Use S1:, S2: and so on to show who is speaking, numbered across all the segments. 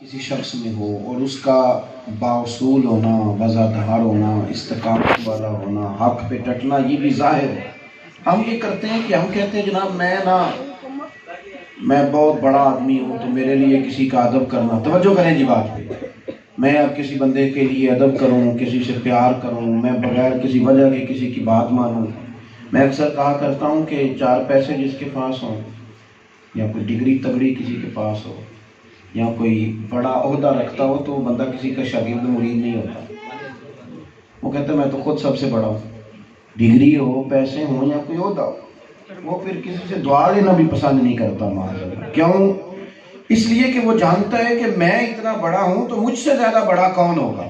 S1: کسی شخص میں ہو اور اس کا باوصول ہونا، وزادار ہونا، استقامت والا ہونا، حق پہ ڈٹنا، یہ بھی ظاہر ہے۔ ہم یہ کرتے ہیں کہ ہم کہتے ہیں جناب میں بہت بڑا آدمی ہوں تو میرے لیے کسی کا ادب کرنا، توجہ کریں جی بات پہ، میں اب کسی بندے کے لیے ادب کروں، کسی سے پیار کروں، میں بغیر کسی وجہ کے کسی کی بات مانوں۔ میں اکثر کہا کرتا ہوں کہ 4 پیسے جس کے پاس ہوں، یا کوئی ڈگری تگڑی کسی کے پاس ہو، یا کوئی بڑا عہدہ رکھتا ہو، تو وہ بندہ کسی کا شاگرد مرید نہیں ہوتا۔ وہ کہتا ہے میں تو خود سب سے بڑا ہوں، ڈگری ہو، پیسے ہوں یا کوئی عہدہ ہو، وہ پھر کسی سے دعا لینا بھی پسند نہیں کرتا معاذ اللہ۔ کیوں؟ اس لیے کہ وہ جانتا ہے کہ میں اتنا بڑا ہوں تو مجھ سے زیادہ بڑا کون ہوگا۔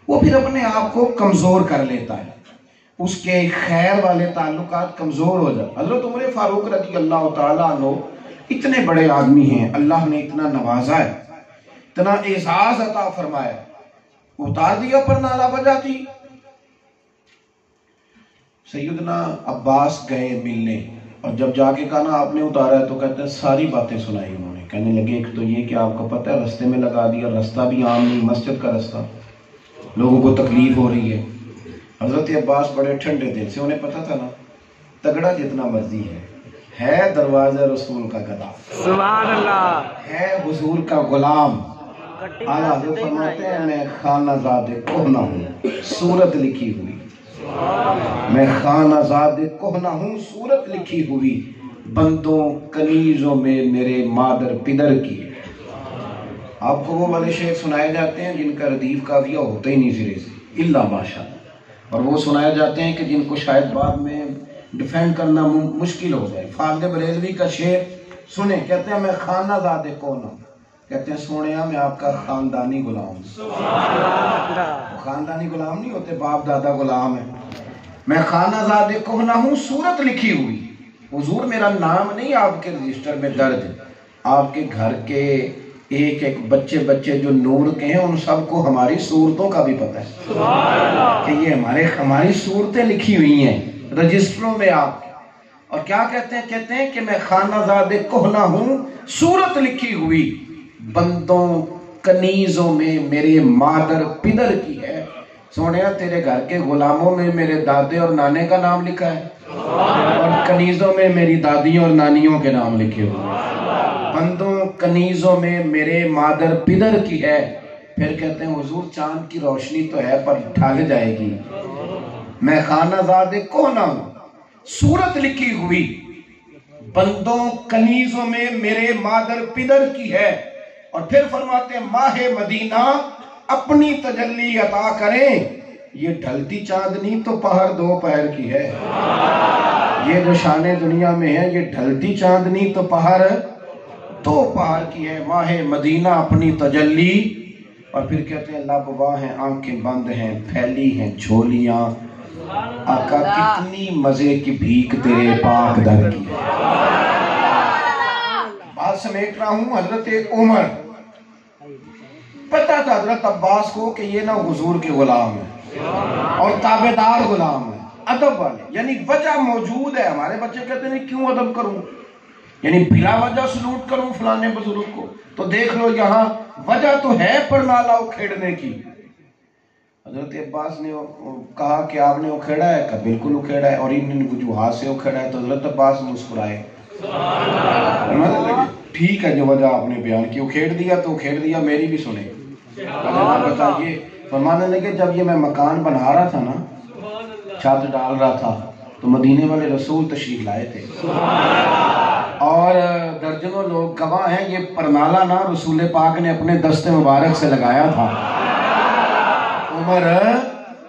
S1: وہ پھر اپنے آپ کو کمزور کر لیتا ہے، اس کے خیر والے تعلقات کمزور ہو جاتے۔ حضرت عمر فاروق رضی اللہ تعالیٰ عنہ اتنے بڑے آدمی ہیں، اللہ نے اتنا نوازا ہے، اتنا اعزاز عطا فرمایا، اتار دیا پر نالا بجا تھی۔ سیدنا عباس گئے ملنے، اور جب جا کے کہا نا آپ نے اتارا ہے، تو کہتے ہیں ساری باتیں سنائی انہوں نے۔ کہنے لگے ایک تو یہ کہ آپ کو پتہ ہے رستے میں لگا دیا، رستہ بھی عام نہیں، مسجد کا رستہ، لوگوں کو تکلیف ہو رہی ہے۔ حضرت عباس بڑے ٹھنڈے دل سے، انہیں پتہ تھا نا تگڑا جتنا مرضی ہے دروازہ رسول کا گدا،
S2: سبحان اللہ،
S1: ہے حضور کا غلام۔ اعلیٰ حضرت فرماتے ہیں میں خانہ زاد کہنہ ہوں، صورت لکھی ہوئی، میں خانہ زاد کہنہ ہوں، صورت لکھی ہوئی، بندوں کنیزوں میں میرے مادر پدر کی۔ آپ کو وہ والے شعر سنائے جاتے ہیں جن کا ردیف قافیہ ہوتا ہی نہیں سرے سے الا ماشاءاللہ، اور وہ سنائے جاتے ہیں کہ جن کو شاید بعد میں ڈیفینڈ کرنا مشکل ہو جائے۔ فاضل بریلوی کا شعر سنیں، کہتے ہیں میں خانہ زاد کہنہ ہوں، کہتے ہیں سونیا میں آپ کا خاندانی غلام ہوں۔ خاندانی غلام نہیں ہوتے، باپ دادا غلام ہے۔ میں خانہ زاد کہنہ ہوں، صورت لکھی ہوئی، حضور میرا نام نہیں آپ کے رجسٹر میں درج، آپ کے گھر کے ایک ایک بچے جو نور کے ہیں ان سب کو ہماری صورتوں کا بھی پتہ ہے کہ یہ ہماری صورتیں لکھی ہوئی ہیں رجسٹروں میں آپ کے۔ اور کیا کہتے ہیں کہ میں خانہ زاد کہنہ ہوں، صورت لکھی ہوئی، بندوں کنیزوں میں میرے مادر پدر کی ہے۔ سونیا تیرے گھر کے غلاموں میں میرے دادے اور نانے کا نام لکھا ہے، اور کنیزوں میں میری دادیوں اور نانیوں کے نام لکھے ہوئے، بندوں کنیزوں میں میرے مادر پدر کی ہے۔ پھر کہتے ہیں حضور چاند کی روشنی تو ہے پر ڈھل جائے گی، میں خانہ زاد کہنہ ہوں، صورت لکھی ہوئی، بندوں کنیزوں میں میرے مادر پدر کی ہے۔ اور پھر فرماتے ہیں ماہ مدینہ اپنی تجلی عطا کریں، یہ ڈھلتی چاندنی تو پہر دو پہر کی ہے۔ یہ جو شان دنیا میں ہے، یہ ڈھلتی چاندنی تو پہر دو پہر کی ہے، ماہ مدینہ اپنی تجلی۔ اور پھر کہتے ہیں لب واہ ہیں، آنکھیں بند ہیں، پھیلی ہیں جھولیاں، آقا کتنی مزے کی بھیک تیرے پاک در کی ہے۔ بات سمیٹ رہا ہوں، حضرت عمر پتہ تھا حضرت عباس کو کہ یہ نہ حضور کے غلام ہیں اور تابعدار غلام ہیں، ادب والے، یعنی وجہ موجود ہے۔ ہمارے بچے کہتے ہیں کیوں ادب کروں، یعنی بلا وجہ سلوٹ کروں فلانے بزرگ کو، تو دیکھ لو یہاں وجہ تو ہے پر نالا اکھیڑنے کی۔ حضرت عباس نے کہا کہ آپ نے اکھیڑا ہے، کہ بالکل اکھیڑا ہے، اور ان وجوہات سے اکھیڑا ہے۔ تو حضرت عباس مسکرائے، ٹھیک ہے جو وجہ آپ نے بیان کی، اکھیڑ دیا تو اکھیڑ دیا، میری بھی سنیں۔ بتائیے، فرمانے لگے جب یہ میں مکان بنا رہا تھا نا، چھت ڈال رہا تھا، تو مدینے والے رسول تشریف لائے تھے، اور درجنوں لوگ گواہ ہیں، یہ پرنالہ نا رسول پاک نے اپنے دست مبارک سے لگایا تھا۔ عمر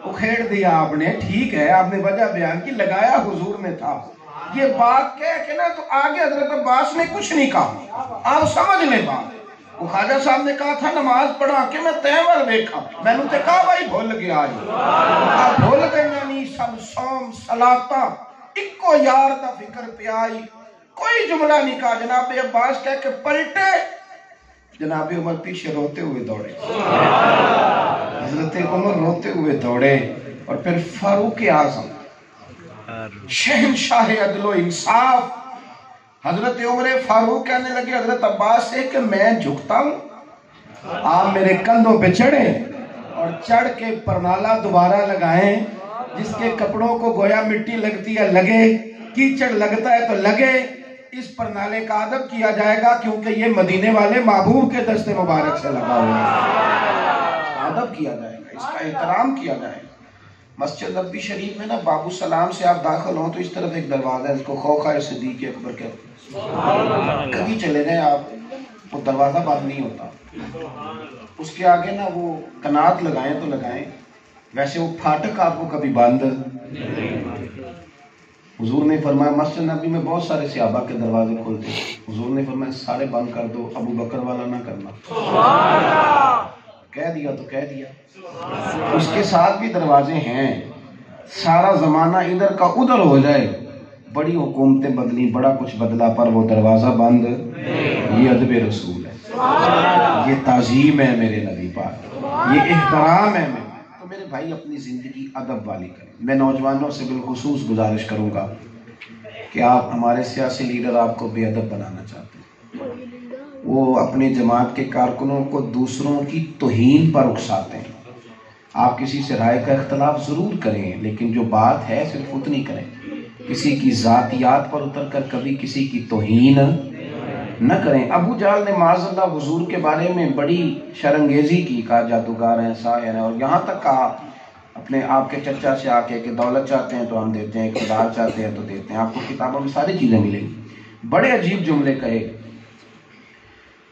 S1: اکھیڑ دیا آپ نے، ٹھیک ہے آپ نے وجہ بیان کی، لگایا حضور نے تھا۔ یہ بات کہہ کے نا تو آگے حضرت عباس نے کچھ نہیں کہا، آپ سمجھ لیں بات۔ وہ خواجہ صاحب نے کہا تھا نماز پڑھا کے میں تیور دیکھا، میں نے تے کہا بھائی بھول گیا جی، آپ بھول گئے نہیں سب سوم صلاتاں اکو یار دا فکر پہ آئی۔ کوئی جملہ نہیں کہا، جناب عباس کہہ کے پلٹے، جناب عمر پیچھے روتے ہوئے دوڑے، حضرت عمر روتے ہوئے دوڑے، اور پھر فاروق اعظم شہنشاہ عدل و انصاف حضرت عمر فاروق کہنے لگے حضرت عباس سے کہ میں جھکتا ہوں، آپ میرے کندھوں پہ چڑھیں اور چڑھ کے پرنالہ دوبارہ لگائیں، جس کے کپڑوں کو گویا مٹی لگتی ہے لگے، کیچڑ لگتا ہے تو لگے، اس پرنالے کا ادب کیا جائے گا، کیونکہ یہ مدینے والے محبوب کے دست مبارک سے لگا ہوا ہے۔ ادب کیا جائے گا، اس کا احترام کیا جائے گا۔ مسجد نبوی شریف میں نا باب السلام سے آپ داخل ہوں تو اس طرف ایک دروازہ ہے، اس کو خوخہ صدیق اکبر کہتے ہیں۔ کبھی چلے گئے آپ، وہ دروازہ بند نہیں ہوتا، اس کے آگے نا وہ کنات لگائیں تو لگائیں، ویسے وہ پھاٹک آپ کو کبھی بند۔ حضور نے فرمایا مسجد نبوی میں بہت سارے صحابہ کے دروازے کھلتے، حضور نے فرمایا سارے بند کر دو، ابو بکر والا نہ کرنا۔ کہہ دیا تو کہہ دیا۔ اس کے ساتھ بھی دروازے ہیں، سارا زمانہ ادھر کا ادھر ہو جائے، بڑی حکومتیں بدلی، بڑا کچھ بدلا، پر وہ دروازہ بند۔ یہ ادب رسول ہے، یہ تعظیم ہے میرے نبی پاک، یہ احترام ہے میرے۔ تو میرے بھائی اپنی زندگی ادب والی کریں۔ میں نوجوانوں سے بالخصوص گزارش کروں گا کہ آپ، ہمارے سیاسی لیڈر آپ کو بے ادب بنانا چاہتے ہیں، وہ اپنی جماعت کے کارکنوں کو دوسروں کی توہین پر اکساتے ہیں۔ آپ کسی سے رائے کا اختلاف ضرور کریں، لیکن جو بات ہے صرف اتنی کریں، کسی کی ذاتیات پر اتر کر کبھی کسی کی توہین نہ کریں۔ ابو جہل نے معاذ اللہ حضور کے بارے میں بڑی شرنگیزی کی، کہا جادوگر ہیں، ساحر ہیں، اور یہاں تک کہا اپنے آپ کے چچا سے آ کے کہ دولت چاہتے ہیں تو ہم دیتے ہیں، اقتدار چاہتے ہیں تو دیتے ہیں، آپ کو کتابوں میں ساری چیزیں ملیں گی۔ بڑے عجیب جملے کہے۔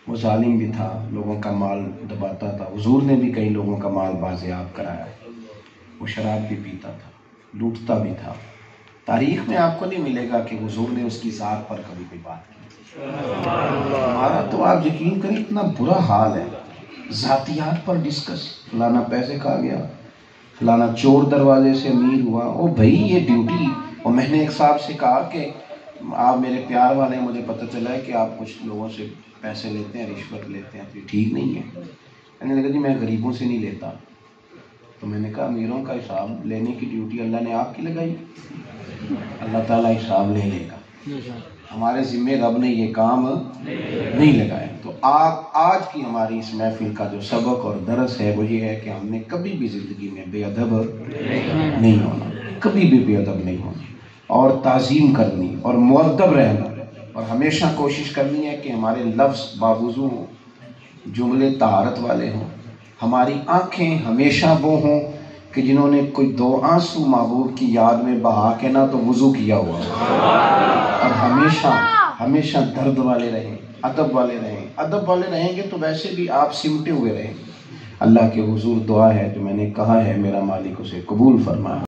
S1: وہ ظالم بھی تھا، لوگوں کا مال دباتا تھا، حضور نے بھی کئی لوگوں کا مال بازیاب کرایا۔ وہ شراب بھی پیتا تھا، لوٹتا بھی تھا۔ تاریخ میں آپ کو نہیں ملے گا کہ حضور نے اس کی ذات پر کبھی کوئی بات کی۔ ہمارا تو آپ یقین کریں اتنا برا حال ہے، ذاتیات پر ڈسکس، فلانا پیسے کھا گیا، فلانا چور دروازے سے امیر ہوا۔ او بھائی یہ ڈیوٹی، اور میں نے ایک صاحب سے کہا کہ آپ میرے پیار والے ہیں، مجھے پتہ چلا ہے کہ آپ کچھ لوگوں سے پیسے لیتے ہیں، رشوت لیتے ہیں، یہ ٹھیک نہیں ہے۔ میں نے کہا جی میں غریبوں سے نہیں لیتا۔ تو میں نے کہا امیروں کا حساب لینے کی ڈیوٹی اللہ نے آپ کی لگائی، اللہ تعالیٰ حساب لے لے گا، ہمارے ذمے رب نے یہ کام نہیں لگایا۔ تو آپ آج کی ہماری اس محفل کا جو سبق اور درس ہے وہ یہ ہے کہ ہم نے کبھی بھی زندگی میں بے ادب نہیں ہونا، کبھی بھی بے ادب نہیں ہونا، اور تعظیم کرنی اور مؤدب رہنا، اور ہمیشہ کوشش کرنی ہے کہ ہمارے لفظ باوضو ہوں، جملے طہارت والے ہوں، ہماری آنکھیں ہمیشہ وہ ہوں کہ جنہوں نے کوئی دو آنسو محبوب کی یاد میں بہا کے نہ تو وضو کیا ہوا، اور ہمیشہ درد والے رہیں، ادب والے رہیں۔ ادب والے رہیں گے تو ویسے بھی آپ سمٹے ہوئے رہیں گے۔ اللہ کے حضور دعا ہے جو میں نے کہا ہے، میرا مالک اسے قبول فرمائے۔